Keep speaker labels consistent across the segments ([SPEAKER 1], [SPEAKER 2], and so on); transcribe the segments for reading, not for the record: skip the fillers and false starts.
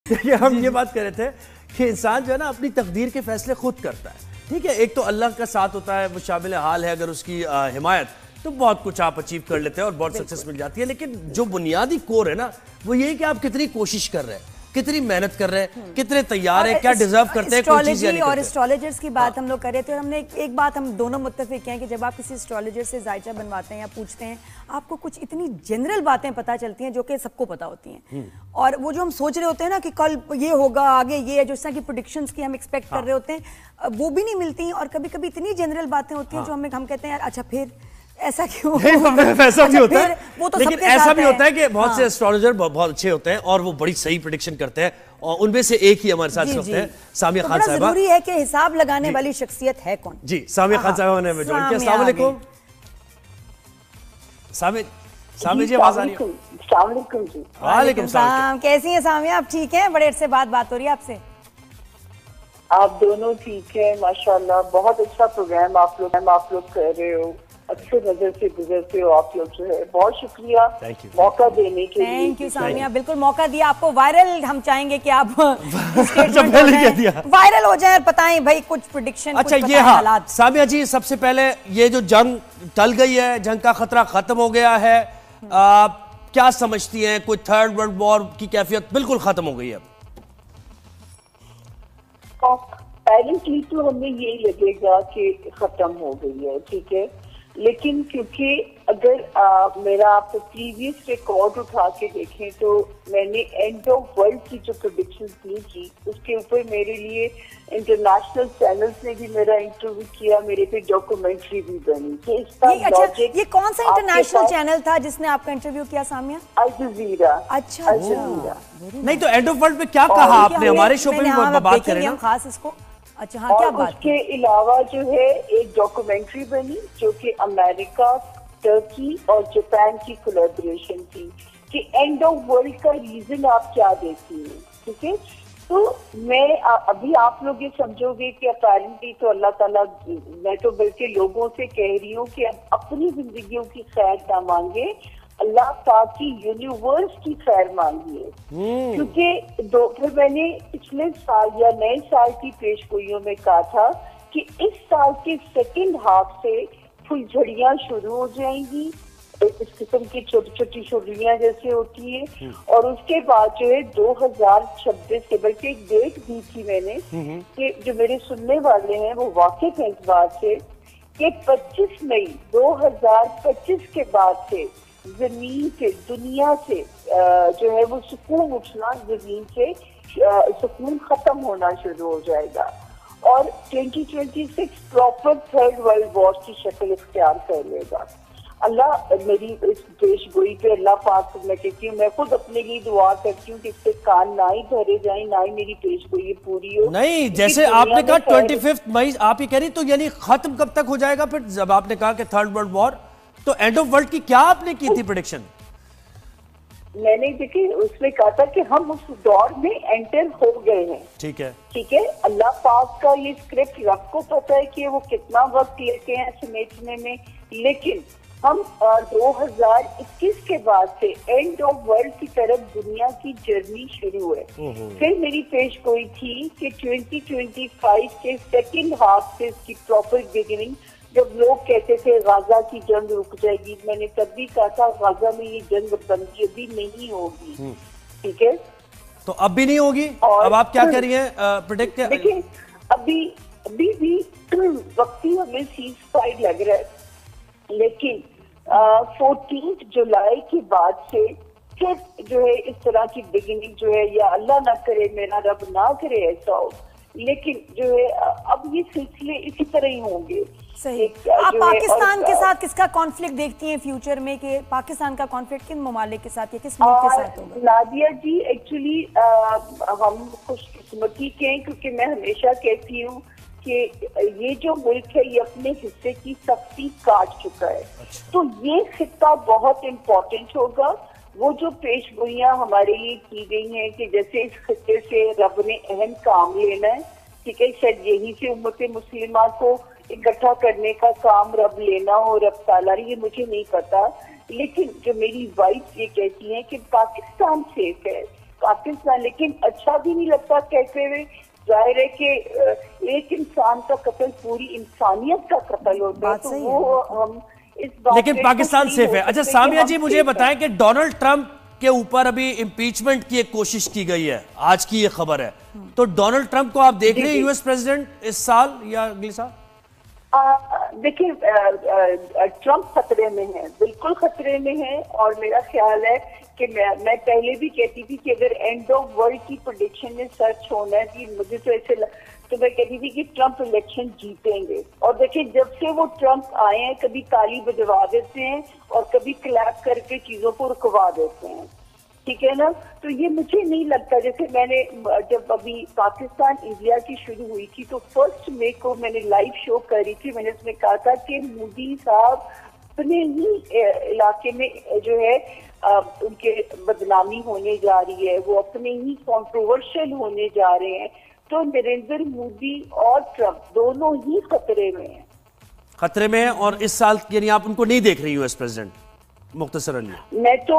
[SPEAKER 1] देखिए हम ये बात कर रहे थे कि इंसान जो है ना अपनी तकदीर के फैसले खुद करता है। ठीक है, एक तो अल्लाह का साथ होता है, वो शामिल हाल है, अगर उसकी हिमायत तो बहुत कुछ आप अचीव कर लेते हैं और बहुत सक्सेस मिल जाती है। लेकिन जो बुनियादी कोर है ना वो यही कि आप कितनी कोशिश कर रहे हैं, कितनी मेहनत कर रहे हैं, कितने तैयार हैं, क्या डिजर्व करते हैं, कोई चीज़ या नहीं
[SPEAKER 2] और
[SPEAKER 1] करते।
[SPEAKER 2] एस्ट्रोलॉजर्स की बात हम लोग कर रहे थे और हमने एक बात हम दोनों मुत्तफिक हैं कि जब आप किसी एस्ट्रोलॉजर से जायचा बनवाते हैं या पूछते हैं, आपको कुछ इतनी जनरल बातें पता चलती हैं जो कि सबको पता होती हैं। और वो जो हम सोच रहे होते हैं ना कि कल ये होगा, आगे ये है, जो इस तरह की प्रेडिक्शंस की हम एक्सपेक्ट कर रहे होते हैं, वो भी नहीं मिलती। और कभी कभी इतनी जनरल बातें होती हैं जो हम कहते हैं यार अच्छा फिर ऐसा क्यों?
[SPEAKER 1] ऐसा भी होता है,
[SPEAKER 2] वो तो
[SPEAKER 1] लेकिन ऐसा भी होता है कि बहुत से एस्ट्रोलॉजर बहुत अच्छे होते हैं और वो बड़ी सही प्रेडिक्शन करते हैं और उनमें से एक ही हमारे साथ होते हैं सामिया खान साहिबा।
[SPEAKER 2] जरूरी है कि हिसाब लगाने वाली शख्सियत है कौन?
[SPEAKER 1] जी, सामिया खान साहिबा ने हमें ज्वाइन किया। अस्सलाम वालेकुम सामिया जी, आवाज आ रही है?
[SPEAKER 3] अस्सलाम वालेकुम जी।
[SPEAKER 1] वालेकुम सलाम।
[SPEAKER 2] कैसी हैं सामिया? आप ठीक हैं? बड़े से बात हो रही है आपसे।
[SPEAKER 3] आप दोनों ठीक है माशाल्लाह, बहुत अच्छा प्रोग्राम आप लोग कर रहे हो, अच्छे नजर से गुजरते हो आप लोग, जो है बहुत शुक्रिया मौका देने के लिए।
[SPEAKER 2] थैंक यू सामिया, बिल्कुल मौका दिया आपको। वायरल हम चाहेंगे कि आप वायरल हो जाए और बताएं भाई कुछ प्रेडिक्शन।
[SPEAKER 1] अच्छा ये हाँ सामिया जी, सबसे पहले ये जो जंग टल गई है, जंग का खतरा खत्म हो गया है, क्या समझती हैं? कोई थर्ड वर्ल्ड वॉर की कैफियत बिल्कुल खत्म हो गई है?
[SPEAKER 3] पेरेंटली तो हमें यही लगेगा कि खत्म हो गई है, ठीक है, लेकिन क्योंकि अगर मेरा आप प्रीवियस रिकॉर्ड उठा के देखें तो मैंने एंड ऑफ वर्ल्ड की जो प्रेडिक्शंस दी थी उसके ऊपर मेरे लिए इंटरनेशनल चैनल्स ने भी मेरा इंटरव्यू किया, मेरे पे डॉक्यूमेंट्री भी बनी कि इसका लॉजिक।
[SPEAKER 2] ये कौन सा इंटरनेशनल चैनल था जिसने आपका इंटरव्यू किया सामिया?
[SPEAKER 3] अल जजीरा।
[SPEAKER 2] अच्छा,
[SPEAKER 1] नहीं तो एंड ऑफ वर्ल्ड पे क्या कहा आपने? हमारे शो पे भी बात करें ना
[SPEAKER 2] खास इसको। अच्छा हाँ, क्या बात?
[SPEAKER 3] उसके अलावा जो है एक डॉक्यूमेंट्री बनी जो कि अमेरिका, टर्की और जापान की कोलैबोरेशन थी कि एंड ऑफ वर्ल्ड का रीजन आप क्या देखती हैं, ठीक है। तो मैं अभी आप लोग ये समझोगे कि अपेरेंटली तो अल्लाह ताला, मैं तो बल्कि लोगों से कह रही हूँ कि अपनी जिंदगियों की खैर ना मांगे, अल्लाह पाक की यूनिवर्स की खैर मांगिए। क्योंकि फिर मैंने पिछले साल या नए साल की पेशगोइयों में कहा था कि इस साल के सेकंड हाफ से फुलझड़ियां शुरू हो जाएंगी, इस किस्म की छोटी छोटी फुलझड़ियां जैसे होती है, और उसके बाद जो है 2026 के, बल्कि एक डेट दी थी मैंने कि जो मेरे सुनने वाले हैं वो वाकिफ है इस बात से कि 25 मई 2025 के बाद से जमीन से, दुनिया से जो है वो सुकून उठना, जमीन से सुकून खत्म होना शुरू हो जाएगा और 2026 प्रॉपर थर्ड वर्ल्ड वॉर की शक्ल इख्तियार कर लेगा। अल्लाह मेरी इस पेशगोई पे अल्लाह पाक से मैं कहती हूँ, मैं खुद अपने लिए दुआ करती हूँ कि इससे कान ना ही धरे जाए, ना ही मेरी पेशगोई पूरी हो।
[SPEAKER 1] नहीं, जैसे आपने कहा 25 मई आप ही कह रही, तो यानी खत्म कब तक हो जाएगा? फिर जब आपने कहा कि थर्ड वर्ल्ड वॉर, तो एंड ऑफ वर्ल्ड की क्या आपने की थी प्रेडिक्शन?
[SPEAKER 3] मैंने देखिए उसमें कहा था कि हम उस दौर में एंटर हो गए हैं। ठीक है, अल्लाह पाक का ये स्क्रिप्ट रब को पता है कि वो कितना वक्त लेते हैं समेटने में, लेकिन हम 2021 के बाद से एंड ऑफ वर्ल्ड की तरफ दुनिया की जर्नी शुरू है। फिर मेरी पेशगोई थी कि 2025 के सेकंड हाफ से इसकी प्रॉपर बिगिनिंग, जब लोग कहते थे गाजा की जंग रुक जाएगी, मैंने तब भी कहा था गाजा में ये जंग बंदी अभी नहीं होगी, ठीक है।
[SPEAKER 1] तो अब भी नहीं होगी? अब आप क्या कह रही हैं प्रेडिक्ट?
[SPEAKER 3] देखिए अभी भी वक्ती हमें सीज फायर लग रहा है, लेकिन 14 जुलाई के बाद से फिर जो है इस तरह की बिगिनिंग जो है, या अल्लाह ना करे, मेरा रब ना करे ऐसा हो, लेकिन जो है अब ये सिलसिले इसी तरह ही होंगे।
[SPEAKER 2] सही। आप पाकिस्तान के साथ किसका कॉन्फ्लिक्ट देखती हैं फ्यूचर में, कि पाकिस्तान का कॉन्फ्लिक्ट किन ममालिक के साथ या किस मुल्क के साथ होगा?
[SPEAKER 3] नादिया जी, एक्चुअली हम खुशकिस्मती के हैं क्योंकि मैं हमेशा कहती हूँ कि ये जो मुल्क है ये अपने हिस्से की सख्ती काट चुका है। तो ये खित्ता बहुत इम्पोर्टेंट होगा। वो जो पेशगोइयां हमारे लिए की गई हैं कि जैसे इस खित्ते से रब ने अहम काम लेना है, ठीक है, शायद यहीं से उम्मत मुस्लिमा को इकट्ठा करने का काम रब लेना हो, रब ताला, ये मुझे नहीं पता, लेकिन जो मेरी वाइफ ये कहती है कि पाकिस्तान सेफ है, पाकिस्तान, लेकिन अच्छा भी नहीं लगता कहते हुए। जाहिर है कि एक इंसान का कत्ल पूरी इंसानियत का कत्ल होता है, तो वो हम इस बात
[SPEAKER 1] लेकिन पाकिस्तान सेफ है। अच्छा सामिया जी, मुझे बताएं कि डोनाल्ड ट्रंप के ऊपर अभी इम्पीचमेंट की एक कोशिश की गई है, आज की ये खबर है, तो डोनाल्ड ट्रंप को आप देख रहे हैं यूएस प्रेसिडेंट इस साल या अगले साल?
[SPEAKER 3] देखिए, ट्रंप खतरे में है, बिल्कुल खतरे में है। और मेरा ख्याल है कि मैं पहले भी कहती थी कि अगर एंड ऑफ वर्ल्ड की प्रेडिक्शन में सच होना है कि मुझे तो ऐसे तो मैं कहती थी कि ट्रंप इलेक्शन जीतेंगे। और देखिए, जब से वो ट्रंप आए हैं, कभी ताली बजवा देते हैं और कभी क्लैप करके चीजों को रुकवा देते हैं, ठीक है ना। तो ये मुझे नहीं लगता, जैसे मैंने जब अभी पाकिस्तान इंडिया की शुरू हुई थी तो 1 मई को मैंने लाइव शो करी थी, मैंने उसमें कहा था कि मोदी साहब अपने ही इलाके में जो है उनके बदनामी होने जा रही है, वो अपने ही कंट्रोवर्शियल होने जा रहे हैं। तो नरेंद्र मोदी और ट्रंप दोनों ही खतरे में हैं।
[SPEAKER 1] खतरे में है। और इस साल यानी आप उनको नहीं देख रही यूएस प्रेसिडेंट? मुख्तसरन
[SPEAKER 3] मैं तो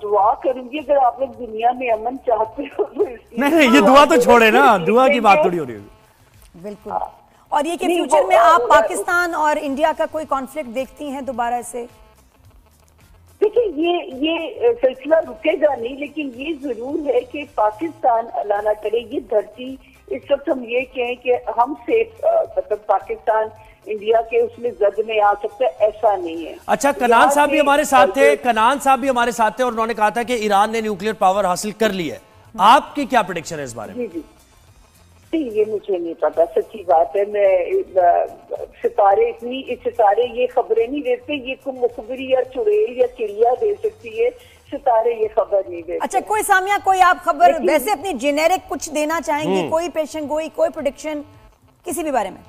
[SPEAKER 3] दुआ करूंगी, अगर आप लोग दुनिया में अमन चाहते हो तो
[SPEAKER 1] नहीं, ये दुआ तो छोड़े ना, दुआ की बात थोड़ी हो रही है।
[SPEAKER 2] बिल्कुल। और ये कि फ्यूचर में आप पाकिस्तान और इंडिया का कोई कॉन्फ्लिक्ट देखती हैं दोबारा से?
[SPEAKER 3] देखिए, ये सिलसिला रुकेगा नहीं, लेकिन ये जरूर है कि पाकिस्तान, अल्लाह ना करे, ये धरती इस वक्त हम ये कहें कि हम सेफ, मतलब पाकिस्तान इंडिया के उसमें जद में आ सकता है, ऐसा नहीं है।
[SPEAKER 1] अच्छा, कनान साहब भी हमारे साथ थे, कनान साहब भी हमारे साथ थे और उन्होंने कहा था कि ईरान ने न्यूक्लियर पावर हासिल कर ली है। आपकी क्या प्रेडिक्शन है इस बारे में?
[SPEAKER 3] जी, ये मुझे नहीं पता, सच्ची बात है। मैं सितारे ये खबरें नहीं देते, ये कोई मुखबिरी या चुड़ैल या चिड़िया दे सकती है, सितारे ये खबर नहीं देते।
[SPEAKER 2] अच्छा, कोई सामिया, कोई आप खबर वैसे अपनी जेनेरिक कुछ देना चाहेंगी? कोई पेशेंट गोई, कोई प्रेडिक्शन किसी भी बारे में?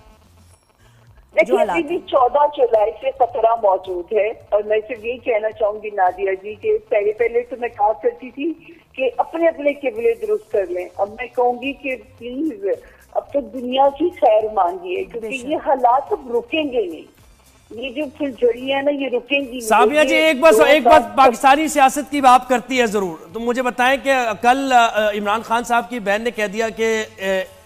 [SPEAKER 3] देखिए, अभी भी 14 जुलाई से खतरा मौजूद है। और मैं सिर्फ यही कहना चाहूंगी नादिया जी के पहले तो मैं कहा करती थी कि अपने अपने किबले दुरुस्त कर लें। अब मैं कहूंगी कि प्लीज अब तो दुनिया की खैर मांगिए, क्योंकि ये हालात अब रुकेंगे नहीं। ये जो फुलझड़ी है ना, ये रुकेंगी।
[SPEAKER 1] सामिया जी, एक बात पाकिस्तानी सियासत की बात करती है जरूर, तो मुझे बताएं कि कल इमरान खान साहब की बहन ने कह दिया कि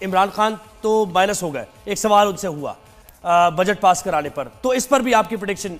[SPEAKER 1] इमरान खान तो माइनस हो गए, एक सवाल उनसे हुआ बजट पास कराने पर, तो इस पर भी आपकी प्रेडिक्शन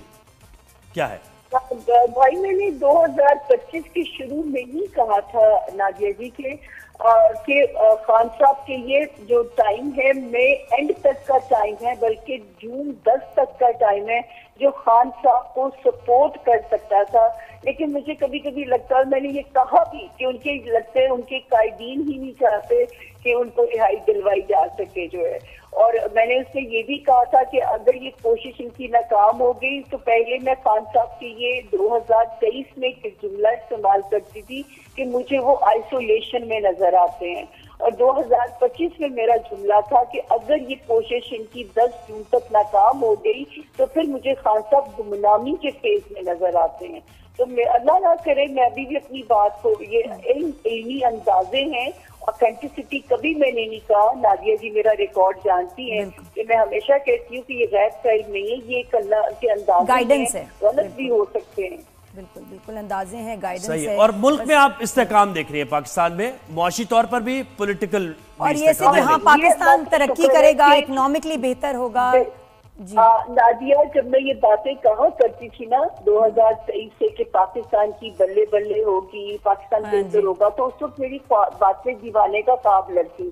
[SPEAKER 1] क्या है?
[SPEAKER 3] भाई, मैंने 2025 के शुरू में ही कहा था नादिया जी के खान साहब के ये जो टाइम है मई एंड तक का टाइम है, बल्कि जून 10 तक का टाइम है, जो खान साहब को सपोर्ट कर सकता था। लेकिन मुझे कभी कभी लगता है, मैंने ये कहा भी कि उनके लगते हैं उनके कायदीन ही नहीं चाहते कि उनको रिहाई दिलवाई जा सके जो है। और मैंने उसमें ये भी कहा था कि अगर ये कोशिश इनकी नाकाम हो गई तो पहले मैं खान साहब की ये 2023 में एक जुमला इस्तेमाल करती थी कि मुझे वो आइसोलेशन में नजर आते हैं। और 2025 में मेरा जुमला था कि अगर ये कोशिश इनकी 10 जून तक नाकाम हो गई तो फिर मुझे खान साहब गुमनामी के फेज में नजर आते हैं। तो अल्लाह ना करे, मैं अभी भी अपनी बात को, ये इल्मी अंदाजे हैं, ऑथेंटिसिटी कभी मैंने नहीं कहा। नादिया जी मेरा रिकॉर्ड जानती हैं कि मैं हमेशा कहती हूँ कि ये गैर फैल नहीं है, ये एक अल्लाह के अंदाजे
[SPEAKER 2] गाइडेंस है,
[SPEAKER 3] गलत भी हो सकते हैं।
[SPEAKER 2] बिल्कुल बिल्कुल अंदाजे हैं, गाइडेंस है।
[SPEAKER 1] और मुल्क में आप इस्तेकाम देख रही है, पाकिस्तान में मुआशी तौर पर भी, पॉलिटिकल,
[SPEAKER 2] और ये से हाँ पाकिस्तान तरक्की करेगा, इकोनॉमिकली बेहतर होगा।
[SPEAKER 3] नादिया, जब मैं ये बातें कहा करती थी ना 2023 से कि पाकिस्तान की बल्ले बल्ले होगी, पाकिस्तान बेहतर होगा, तो उस वक्त मेरी बातें दीवाने का ख्वाब लगती थी।